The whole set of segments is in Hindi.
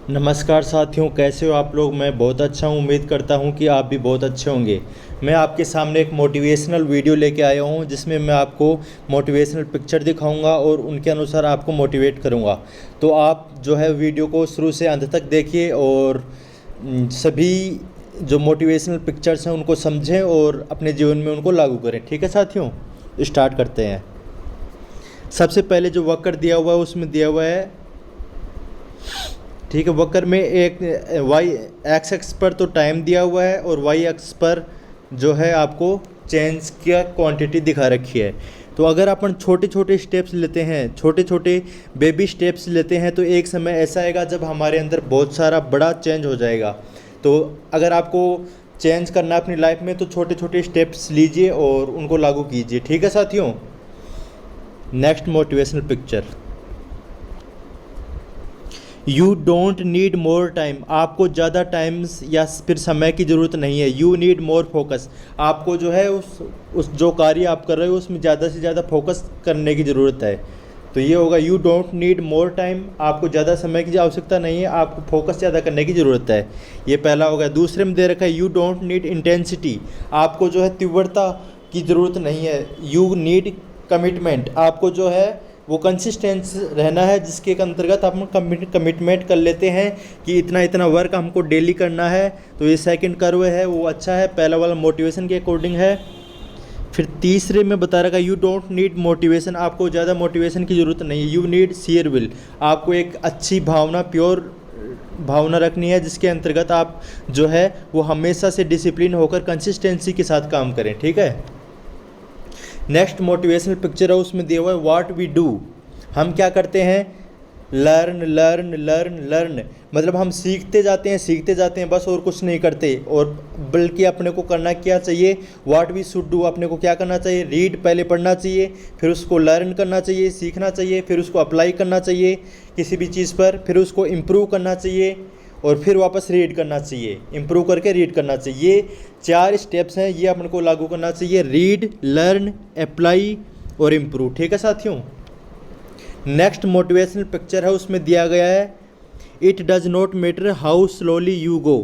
नमस्कार साथियों, कैसे हो आप लोग। मैं बहुत अच्छा हूँ। उम्मीद करता हूँ कि आप भी बहुत अच्छे होंगे। मैं आपके सामने एक मोटिवेशनल वीडियो लेके आया हूँ जिसमें मैं आपको मोटिवेशनल पिक्चर दिखाऊंगा और उनके अनुसार आपको मोटिवेट करूँगा। तो आप जो है वीडियो को शुरू से अंत तक देखिए और सभी जो मोटिवेशनल पिक्चर्स हैं उनको समझें और अपने जीवन में उनको लागू करें। ठीक है साथियों, स्टार्ट करते हैं। सबसे पहले जो वक्र दिया हुआ है उसमें दिया हुआ है, ठीक है, वक्र में एक वाई एक्स एक्स पर तो टाइम दिया हुआ है और वाई एक्स पर जो है आपको चेंज की क्वांटिटी दिखा रखी है। तो अगर अपन छोटे छोटे स्टेप्स लेते हैं, छोटे छोटे बेबी स्टेप्स लेते हैं, तो एक समय ऐसा आएगा जब हमारे अंदर बहुत सारा बड़ा चेंज हो जाएगा। तो अगर आपको चेंज करना है अपनी लाइफ में तो छोटे छोटे स्टेप्स लीजिए और उनको लागू कीजिए। ठीक है साथियों। Next motivational picture, you don't need more time. आपको ज़्यादा टाइम्स या फिर समय की ज़रूरत नहीं है। You need more focus. आपको जो है उस जो कार्य आप कर रहे हो उसमें ज़्यादा से ज़्यादा फोकस करने की ज़रूरत है। तो ये होगा you don't need more time. आपको ज़्यादा समय की आवश्यकता नहीं है, आपको फोकस ज़्यादा करने की ज़रूरत है। ये पहला होगा। दूसरे में दे रखा है यू डोंट नीड इंटेंसिटी। आपको जो है तीव्रता की ज़रूरत नहीं है। You need commitment. आपको जो है वो कंसिस्टेंस रहना है, जिसके अंतर्गत आप कमिटमेंट कर लेते हैं कि इतना इतना वर्क हमको डेली करना है। तो ये सेकंड कर्व है वो अच्छा है, पहला वाला मोटिवेशन के अकॉर्डिंग है। फिर तीसरे में बता रखा यू डोंट नीड मोटिवेशन। आपको ज़्यादा मोटिवेशन की ज़रूरत नहीं है। You need share will. आपको एक अच्छी भावना, प्योर भावना रखनी है, जिसके अंतर्गत आप जो है वो हमेशा से डिसिप्लिन होकर कंसिस्टेंसी के साथ काम करें। ठीक है। नेक्स्ट मोटिवेशनल पिक्चर है, उसमें दिया हुआ है व्हाट वी डू। हम क्या करते हैं? Learn learn learn learn. मतलब हम सीखते जाते हैं बस, और कुछ नहीं करते। और बल्कि अपने को करना क्या चाहिए? What we should do. अपने को क्या करना चाहिए? रीड पहले पढ़ना चाहिए, फिर उसको लर्न करना चाहिए, सीखना चाहिए, फिर उसको अप्लाई करना चाहिए किसी भी चीज़ पर, फिर उसको इम्प्रूव करना चाहिए और फिर वापस रीड करना चाहिए, इम्प्रूव करके रीड करना चाहिए। ये 4 स्टेप्स हैं, ये अपन को लागू करना चाहिए। रीड, लर्न, अप्लाई और इम्प्रूव। ठीक है साथियों। नेक्स्ट मोटिवेशनल पिक्चर है, उसमें दिया गया है it does not matter how slowly you go.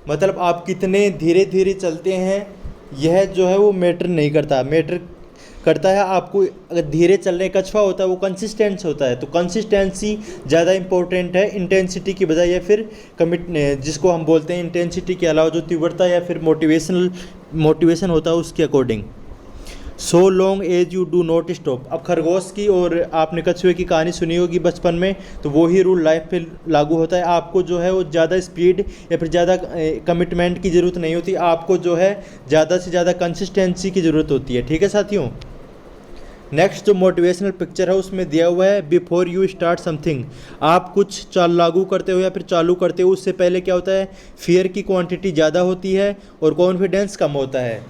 मतलब आप कितने धीरे धीरे चलते हैं, यह जो है वो मैटर नहीं करता। मैटर करता है आपको, अगर धीरे चलने का कछुआ होता है वो कंसिस्टेंस होता है। तो कंसिस्टेंसी ज़्यादा इंपॉर्टेंट है इंटेंसिटी की बजाय, या फिर कमिट जिसको हम बोलते हैं इंटेंसिटी के अलावा जो तीव्रता या फिर मोटिवेशन होता है उसके according. So long as you do not stop. अब खरगोश की और आपने कछुए की कहानी सुनी होगी बचपन में, तो वो ही रूल लाइफ पे लागू होता है। आपको जो है वो ज़्यादा स्पीड या फिर ज़्यादा कमिटमेंट की ज़रूरत नहीं होती। आपको जो है ज़्यादा से ज़्यादा कंसिस्टेंसी की ज़रूरत होती है। ठीक है साथियों। नेक्स्ट जो मोटिवेशनल पिक्चर है उसमें दिया हुआ है बिफोर यू स्टार्ट समथिंग। आप कुछ लागू करते हो या फिर चालू करते हो, उससे पहले क्या होता है? फियर की क्वांटिटी ज़्यादा होती है और कॉन्फिडेंस कम होता है।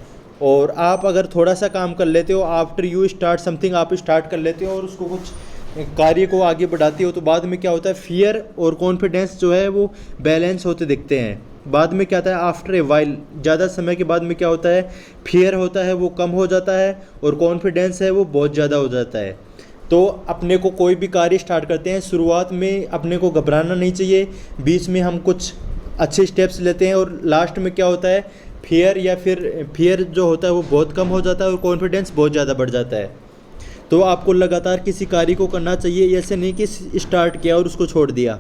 और आप अगर थोड़ा सा काम कर लेते हो, आफ्टर यू स्टार्ट समथिंग, आप स्टार्ट कर लेते हो और उसको कुछ कार्य को आगे बढ़ाते हो, तो बाद में क्या होता है? फियर और कॉन्फिडेंस जो है वो बैलेंस होते दिखते हैं। बाद में क्या होता है? आफ्टर ए वाइल, ज़्यादा समय के बाद में क्या होता है? फियर होता है वो कम हो जाता है और कॉन्फिडेंस है वो बहुत ज़्यादा हो जाता है। तो अपने को कोई भी कार्य स्टार्ट करते हैं, शुरुआत में अपने को घबराना नहीं चाहिए। बीच में हम कुछ अच्छे स्टेप्स लेते हैं और लास्ट में क्या होता है? फियर जो होता है वो बहुत कम हो जाता है और कॉन्फिडेंस बहुत ज़्यादा बढ़ जाता है। तो आपको लगातार किसी कार्य को करना चाहिए, ऐसे नहीं कि स्टार्ट किया और उसको छोड़ दिया।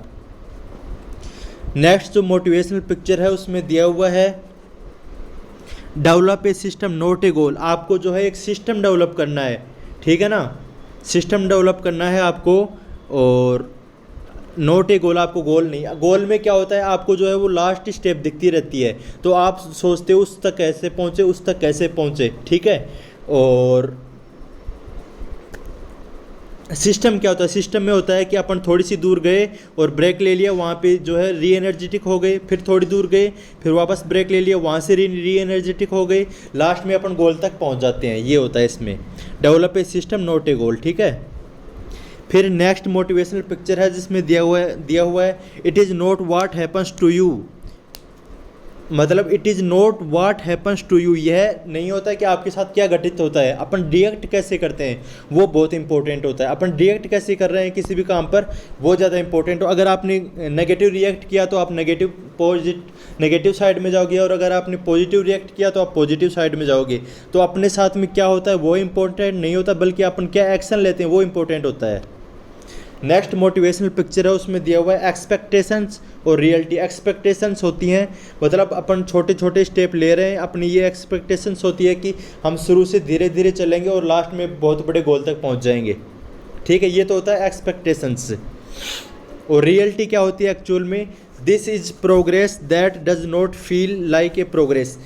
नेक्स्ट जो मोटिवेशनल पिक्चर है उसमें दिया हुआ है develop a system not a goal. आपको जो है एक सिस्टम डेवलप करना है। ठीक है ना। सिस्टम डेवलप करना है आपको, और नॉट ए गोल, आपको गोल नहीं। गोल में क्या होता है? आपको जो है वो लास्ट स्टेप दिखती रहती है, तो आप सोचते हो उस तक कैसे पहुँचे, उस तक कैसे पहुँचे। ठीक है। और सिस्टम क्या होता है? सिस्टम में होता है कि अपन थोड़ी सी दूर गए और ब्रेक ले लिया, वहाँ पे जो है री एनर्जेटिक हो गए, फिर थोड़ी दूर गए, फिर वापस ब्रेक ले लिया, वहाँ से री एनर्जेटिक हो गए, लास्ट में अपन गोल तक पहुँच जाते हैं। ये होता है इसमें develop a system not a goal. ठीक है। फिर नेक्स्ट मोटिवेशनल पिक्चर है जिसमें दिया हुआ है it is not what happens to you. मतलब it is not what happens to you, यह नहीं होता है कि आपके साथ क्या घटित होता है, अपन रिएक्ट कैसे करते हैं वो बहुत इंपॉर्टेंट होता है। अपन रिएक्ट कैसे कर रहे हैं किसी भी काम पर वो ज़्यादा इंपॉर्टेंट हो। अगर आपने नेगेटिव रिएक्ट किया तो आप नेगेटिव साइड में जाओगे, और अगर आपने पॉजिटिव रिएक्ट किया तो आप पॉजिटिव साइड में जाओगे। तो अपने साथ में क्या होता है वो इंपॉर्टेंट नहीं होता, बल्कि अपन क्या एक्शन लेते हैं वो इंपॉर्टेंट होता है। नेक्स्ट मोटिवेशनल पिक्चर है, उसमें दिया हुआ है एक्सपेक्टेशंस और रियलिटी। एक्सपेक्टेशंस होती हैं मतलब अपन छोटे छोटे स्टेप ले रहे हैं, अपनी ये एक्सपेक्टेशंस होती है कि हम शुरू से धीरे धीरे चलेंगे और लास्ट में बहुत बड़े गोल तक पहुंच जाएंगे। ठीक है, ये तो होता है एक्सपेक्टेशंस। और रियलिटी क्या होती है एक्चुअल में, this is progress that does not feel like a progress.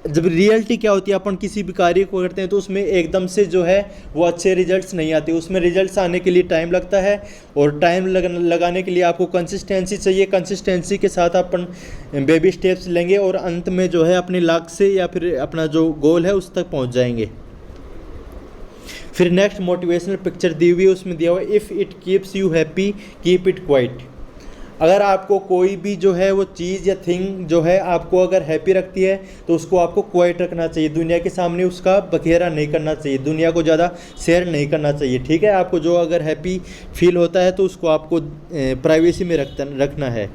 जब रियलिटी क्या होती है, अपन किसी भी कार्य को करते हैं तो उसमें एकदम से जो है वो अच्छे रिजल्ट्स नहीं आते, उसमें रिजल्ट्स आने के लिए टाइम लगता है। और टाइम लगाने के लिए आपको कंसिस्टेंसी चाहिए, कंसिस्टेंसी के साथ अपन बेबी स्टेप्स लेंगे और अंत में जो है अपने लक्ष्य से या फिर अपना जो गोल है उस तक पहुंच जाएंगे। फिर नेक्स्ट मोटिवेशनल पिक्चर दी हुई है, उसमें दिया हुआ है if it keeps you happy keep it quite. अगर आपको कोई भी जो है वो चीज़ या थिंग जो है आपको अगर हैप्पी रखती है तो उसको आपको क्वाइट रखना चाहिए, दुनिया के सामने उसका बखेरा नहीं करना चाहिए, दुनिया को ज़्यादा शेयर नहीं करना चाहिए। ठीक है, आपको जो अगर हैप्पी फील होता है तो उसको आपको प्राइवेसी में रखना है।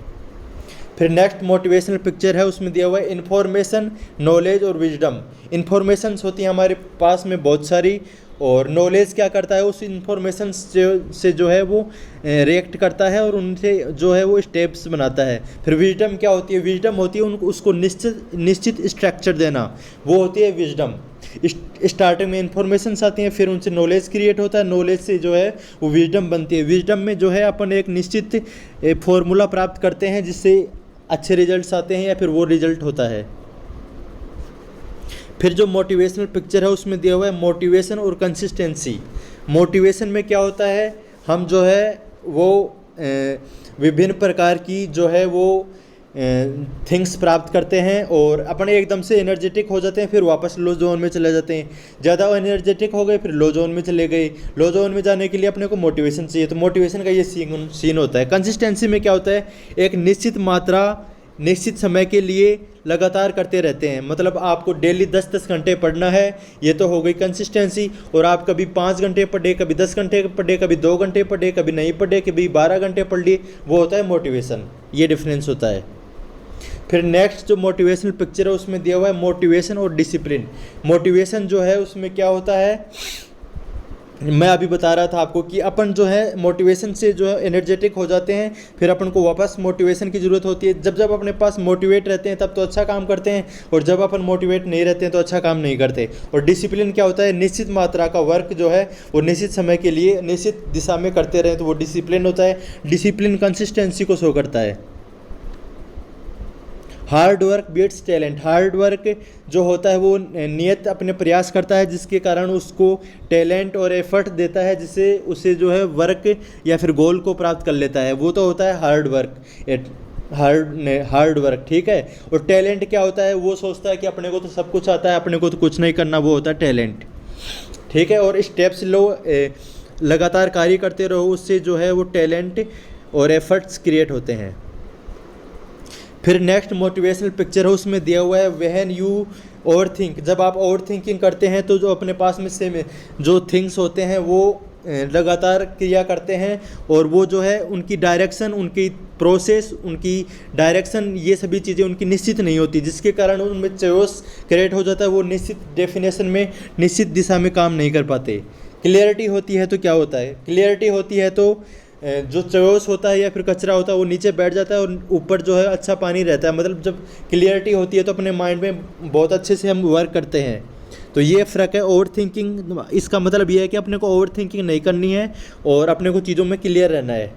फिर नेक्स्ट मोटिवेशनल पिक्चर है, उसमें दिया हुआ है इन्फॉर्मेशन नॉलेज और विजडम। इन्फॉर्मेशंस होती हैं हमारे पास में बहुत सारी, और नॉलेज क्या करता है उस इन्फॉर्मेशन से जो है वो रिएक्ट करता है और उनसे जो है वो स्टेप्स बनाता है। फिर विजडम क्या होती है, विजडम होती है उनको उसको निश्चित स्ट्रक्चर देना, वो होती है विजडम। स्टार्टिंग में इन्फॉर्मेशंस आती हैं, फिर उनसे नॉलेज क्रिएट होता है, नॉलेज से जो है वो विजडम बनती है। विजडम में जो है अपन एक निश्चित फॉर्मूला प्राप्त करते हैं जिससे अच्छे रिजल्ट्स आते हैं या फिर वो रिजल्ट होता है। फिर जो मोटिवेशनल पिक्चर है उसमें दिया हुआ है मोटिवेशन और कंसिस्टेंसी। मोटिवेशन में क्या होता है, हम जो है वो विभिन्न प्रकार की जो है वो थिंग्स प्राप्त करते हैं और अपने एकदम से एनर्जेटिक हो जाते हैं, फिर वापस लो जोन में चले जाते हैं। ज़्यादा एनर्जेटिक हो गए फिर लो जोन में चले गए, लो जोन में जाने के लिए अपने को मोटिवेशन चाहिए, तो मोटिवेशन का ये सीन होता है। कंसिस्टेंसी में क्या होता है, एक निश्चित मात्रा निश्चित समय के लिए लगातार करते रहते हैं, मतलब आपको डेली 10-10 घंटे पढ़ना है, ये तो हो गई कंसिस्टेंसी। और आप कभी 5 घंटे पढ़े, कभी 10 घंटे पढ़े, कभी 2 घंटे पढ़े, कभी नहीं पढ़े, कभी 12 घंटे पढ़ लिए, वो होता है मोटिवेशन। ये डिफरेंस होता है। फिर नेक्स्ट जो मोटिवेशनल पिक्चर है उसमें दिया हुआ है मोटिवेशन और डिसिप्लिन। मोटिवेशन जो है उसमें क्या होता है, मैं अभी बता रहा था आपको कि अपन जो है मोटिवेशन से जो है एनर्जेटिक हो जाते हैं, फिर अपन को वापस मोटिवेशन की ज़रूरत होती है। जब जब अपने पास मोटिवेट रहते हैं तब तो अच्छा काम करते हैं, और जब अपन मोटिवेट नहीं रहते हैं तो अच्छा काम नहीं करते। और डिसिप्लिन क्या होता है, निश्चित मात्रा का वर्क जो है वो निश्चित समय के लिए निश्चित दिशा में करते रहें तो वो डिसिप्लिन होता है। डिसिप्लिन कंसिस्टेंसी को शो करता है। Hard work beats talent. Hard work जो होता है वो नियत अपने प्रयास करता है, जिसके कारण उसको टैलेंट और एफर्ट देता है, जिससे उसे जो है वर्क या फिर गोल को प्राप्त कर लेता है, वो तो होता है हार्ड वर्क। हार्ड वर्क, ठीक है। और टैलेंट क्या होता है, वो सोचता है कि अपने को तो सब कुछ आता है, अपने को तो कुछ नहीं करना, वो होता है टैलेंट, ठीक है। और स्टेप्स लो, लगातार कार्य करते रहो, उससे जो है वो टैलेंट और एफर्ट्स क्रिएट होते हैं। फिर नेक्स्ट मोटिवेशनल पिक्चर है, उसमें दिया हुआ है व्हेन यू ओवर थिंक। जब आप ओवर थिंकिंग करते हैं तो जो अपने पास में से जो थिंग्स होते हैं वो लगातार क्रिया करते हैं, और वो जो है उनकी डायरेक्शन, उनकी प्रोसेस, उनकी डायरेक्शन, ये सभी चीज़ें उनकी निश्चित नहीं होती, जिसके कारण उनमें चेओस क्रिएट हो जाता है। वो निश्चित डेफिनेशन में निश्चित दिशा में काम नहीं कर पाते। क्लियरिटी होती है तो क्या होता है, क्लियरिटी होती है तो जो चोस होता है या फिर कचरा होता है वो नीचे बैठ जाता है और ऊपर जो है अच्छा पानी रहता है। मतलब जब क्लियरिटी होती है तो अपने माइंड में बहुत अच्छे से हम वर्क करते हैं। तो ये फ़र्क है ओवर थिंकिंग। इसका मतलब ये है कि अपने को ओवर थिंकिंग नहीं करनी है और अपने को चीज़ों में क्लियर रहना है।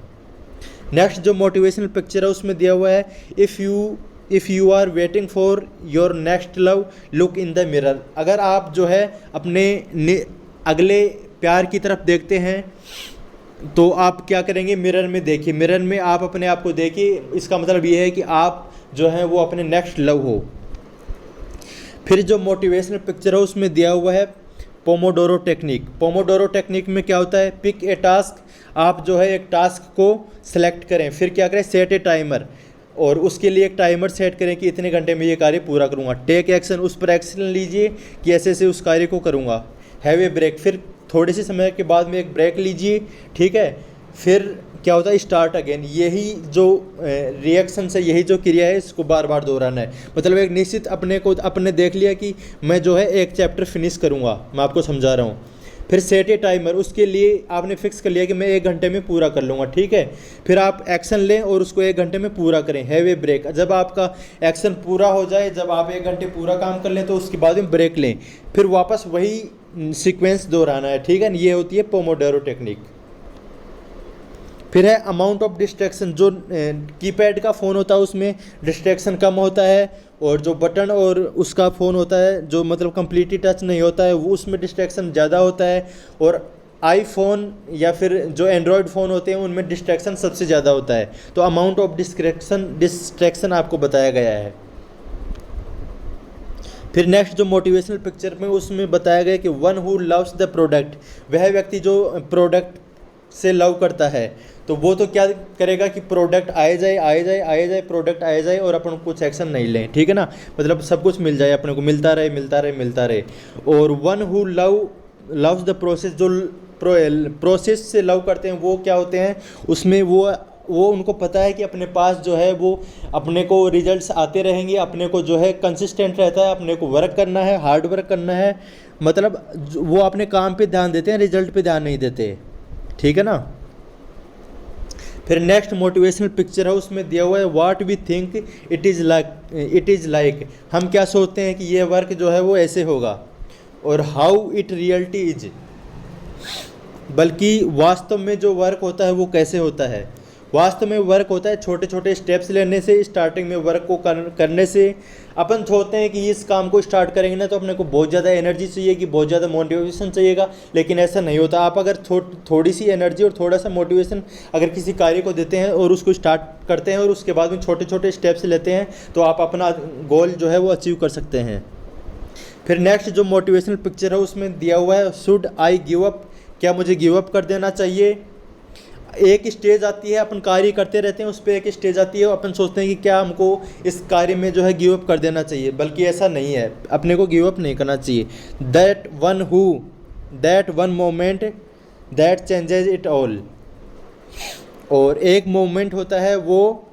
नेक्स्ट जो मोटिवेशनल पिक्चर है उसमें दिया हुआ है if you are waiting for your next love look in the mirror. अगर आप जो है अपने अगले प्यार की तरफ देखते हैं तो आप क्या करेंगे, मिरर में देखिए, मिरर में आप अपने आप को देखिए। इसका मतलब ये है कि आप जो है वो अपने नेक्स्ट लव हो। फिर जो मोटिवेशनल पिक्चर है उसमें दिया हुआ है पोमोडोरो टेक्निक। पोमोडोरो टेक्निक में क्या होता है, पिक ए टास्क। आप जो है एक टास्क को सेलेक्ट करें, फिर क्या करें, सेट ए टाइमर। और उसके लिए एक टाइमर सेट करें कि इतने घंटे में ये कार्य पूरा करूँगा। टेक एक्शन, उस पर एक्शन लीजिए कि ऐसे ऐसे उस कार्य को करूँगा। हैव ए ब्रेक, फिर थोड़े से समय के बाद में एक ब्रेक लीजिए, ठीक है। फिर क्या होता है, स्टार्ट अगेन। यही जो रिएक्शन है, यही जो क्रिया है, इसको बार बार दोहराना है। मतलब एक निश्चित अपने देख लिया कि मैं जो है एक चैप्टर फिनिश करूँगा, मैं आपको समझा रहा हूँ। फिर सेट ए टाइमर, उसके लिए आपने फिक्स कर लिया कि मैं 1 घंटे में पूरा कर लूँगा, ठीक है। फिर आप एक्शन लें और उसको 1 घंटे में पूरा करें। हैव ए ब्रेक, जब आपका एक्शन पूरा हो जाए, जब आप 1 घंटे पूरा काम कर लें तो उसके बाद में ब्रेक लें, फिर वापस वही सीक्वेंस दोहराना है, ठीक है। ये होती है पोमोडोरो टेक्निक। फिर है अमाउंट ऑफ डिस्ट्रैक्शन। जो कीपैड का फ़ोन होता है उसमें डिस्ट्रैक्शन कम होता है, और जो बटन और उसका फ़ोन होता है जो मतलब कम्प्लीटली टच नहीं होता है, वो उसमें डिस्ट्रैक्शन ज़्यादा होता है। और आईफोन या फिर जो एंड्रॉयड फ़ोन होते हैं उनमें डिस्ट्रैक्शन सबसे ज़्यादा होता है। तो अमाउंट ऑफ डिस्ट्रैक्शन आपको बताया गया है। फिर नेक्स्ट जो मोटिवेशनल पिक्चर में उसमें बताया गया कि one who loves the product, वह व्यक्ति जो प्रोडक्ट से लव करता है, तो वो तो क्या करेगा कि प्रोडक्ट आए जाए, प्रोडक्ट आए जाए और अपन कुछ एक्शन नहीं लें, ठीक है ना। मतलब सब कुछ मिल जाए अपने को, मिलता रहे। और one who loves the process, जो प्रोसेस से लव करते हैं वो क्या होते हैं, उसमें वो उनको पता है कि अपने पास जो है वो अपने को रिजल्ट्स आते रहेंगे, अपने को जो है कंसिस्टेंट रहता है, अपने को वर्क करना है, हार्ड वर्क करना है। मतलब वो अपने काम पे ध्यान देते हैं, रिजल्ट पे ध्यान नहीं देते, ठीक है ना। फिर नेक्स्ट मोटिवेशनल पिक्चर है, उसमें दिया हुआ है what we think it is like, हम क्या सोचते हैं कि ये वर्क जो है वो ऐसे होगा। और हाउ इट रियलिटी इज, बल्कि वास्तव में जो वर्क होता है वो कैसे होता है। वास्तव में वर्क होता है छोटे छोटे स्टेप्स लेने से, स्टार्टिंग में वर्क को करने से। अपन सोचते हैं कि इस काम को स्टार्ट करेंगे ना तो अपने को बहुत ज़्यादा एनर्जी चाहिएगी, बहुत ज़्यादा मोटिवेशन चाहिएगा, लेकिन ऐसा नहीं होता। आप अगर थोड़ी सी एनर्जी और थोड़ा सा मोटिवेशन अगर किसी कार्य को देते हैं और उसको स्टार्ट करते हैं और उसके बाद में छोटे छोटे स्टेप्स लेते हैं, तो आप अपना गोल जो है वो अचीव कर सकते हैं। फिर नेक्स्ट जो मोटिवेशनल पिक्चर है उसमें दिया हुआ है शुड आई गिव अप, क्या मुझे गिव अप कर देना चाहिए। एक स्टेज आती है, अपन कार्य करते रहते हैं, उस पर एक स्टेज आती है, अपन सोचते हैं कि क्या हमको इस कार्य में जो है गिव अप कर देना चाहिए, बल्कि ऐसा नहीं है, अपने को गिव अप नहीं करना चाहिए। That one moment that changes it all, और एक मोमेंट होता है वो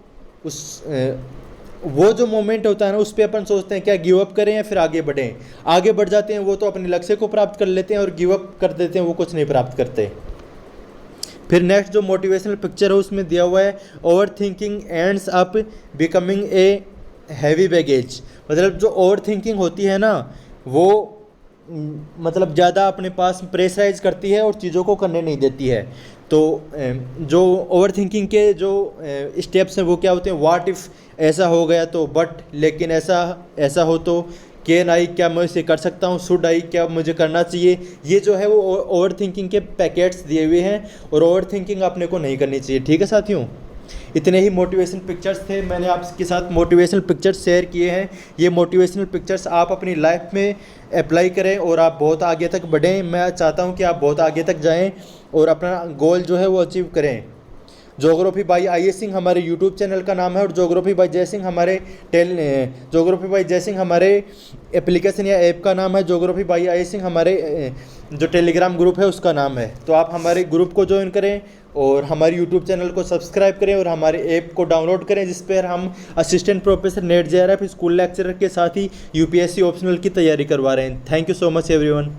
जो मोमेंट होता है ना, उस पर अपन सोचते हैं क्या गिव अप करें या फिर आगे बढ़ें। आगे बढ़ जाते हैं वो तो अपने लक्ष्य को प्राप्त कर लेते हैं, और गिव अप कर देते हैं वो कुछ नहीं प्राप्त करते। फिर नेक्स्ट जो मोटिवेशनल पिक्चर है उसमें दिया हुआ है over thinking ends up becoming a heavy baggage. मतलब जो ओवर थिंकिंग होती है ना, वो मतलब ज़्यादा अपने पास प्रेशराइज करती है और चीज़ों को करने नहीं देती है। तो जो ओवर थिंकिंग के जो स्टेप्स हैं वो क्या होते हैं, व्हाट इफ़ ऐसा हो गया तो, बट लेकिन ऐसा हो तो, कैन आई क्या मैं इसे कर सकता हूँ, शुड आई क्या मुझे करना चाहिए। ये जो है वो ओवर थिंकिंग के पैकेट्स दिए हुए हैं, और ओवर थिंकिंग अपने को नहीं करनी चाहिए, ठीक है साथियों। इतने ही मोटिवेशन पिक्चर्स थे, मैंने आपके साथ मोटिवेशनल पिक्चर्स शेयर किए हैं। ये मोटिवेशनल पिक्चर्स आप अपनी लाइफ में अप्लाई करें और आप बहुत आगे तक बढ़ें। मैं चाहता हूँ कि आप बहुत आगे तक जाएँ और अपना गोल जो है वो अचीव करें। ज्योग्राफी बाई आई सिंह हमारे यूट्यूब चैनल का नाम है, और ज्योग्राफी बाई जय सिंह हमारे एप्लीकेशन या ऐप का नाम है। ज्योग्राफी बाई आई सिंह हमारे जो टेलीग्राम ग्रुप है उसका नाम है। तो आप हमारे ग्रुप को ज्वाइन करें और हमारे यूट्यूब चैनल को सब्सक्राइब करें और हमारे ऐप को डाउनलोड करें, जिस पर हम assistant professor net JRF school lecturer के साथ ही UPSC ऑप्शनल की तैयारी करवा रहे हैं। Thank you so much everyone.